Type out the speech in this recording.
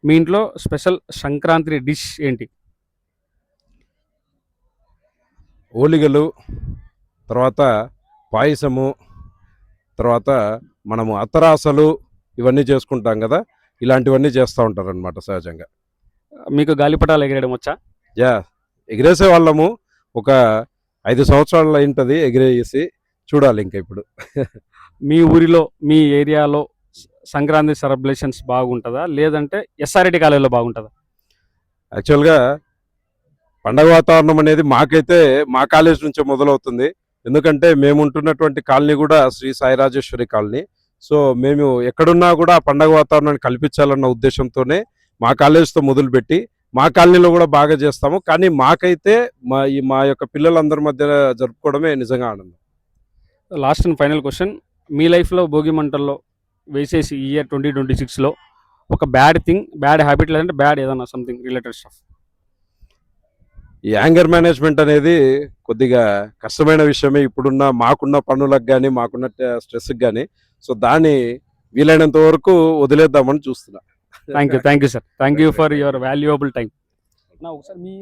మీ ఇంట్లో special Sankranti dish ఏంటి? ఓలిగలు, తర్వాత పాయసము, తర్వాత మనము అత్తరాసలు ఇవన్నీ చేసుకుంటాం కదా. ఇలాంటివన్నీ చేస్తూ ఉంటారనమాట సహజంగా. మీకు గాలిపటాలు ఎగరేయడం వచ్చా? యా, ఎగిరేసే వాళ్ళము. ఒక 5 సంవత్సరాలు అయింటది ఎగిరేసి. చూడాలి ఇంకా ఇప్పుడు. మీ ఊరిలో, మీ ఏరియాలో సంక్రాంతి సెలబ్రేషన్స్ బాగుంటుందా, లేదంటే ఎస్ఆర్ఐటి కాలేజీలో బాగుంటుందా? యాక్చువల్గా పండగ వాతావరణం అనేది మాకైతే మా కాలేజ్ నుంచే మొదలవుతుంది. ఎందుకంటే మేము ఉంటున్నటువంటి కాలనీ కూడా శ్రీ సాయి రాజేశ్వరి కాలనీ. సో మేము ఎక్కడున్నా కూడా ఆ పండగ వాతావరణాన్ని కల్పించాలన్న ఉద్దేశంతోనే మా కాలేజ్తో మొదలుపెట్టి మా కాలనీలో కూడా బాగా చేస్తాము. కానీ మాకైతే మా యొక్క పిల్లలందరి మధ్య జరుపుకోవడమే నిజంగా ఆనందం. లాస్ట్ అండ్ ఫైనల్ క్వశ్చన్, మీ లైఫ్లో భోగి మంటల్లో వేసేసి ఈ ఇయర్ 2026లో ఒక బ్యాడ్ థింగ్, బ్యాడ్ హ్యాబిట్, లేదంటే బ్యాడ్ ఏదన్నా సంథింగ్ రిలేటెడ్ స్టఫ్. ఈ యాంగర్ మేనేజ్మెంట్ అనేది కొద్దిగా కష్టమైన విషయమే ఇప్పుడున్న మాకున్న పనులకు కానీ మాకున్న స్ట్రెస్కి కానీ. సో దాన్ని వీలైనంత వరకు వదిలేద్దామని చూస్తున్నా. Thank you sir, thank you for your valuable time. ఒకసారి మీ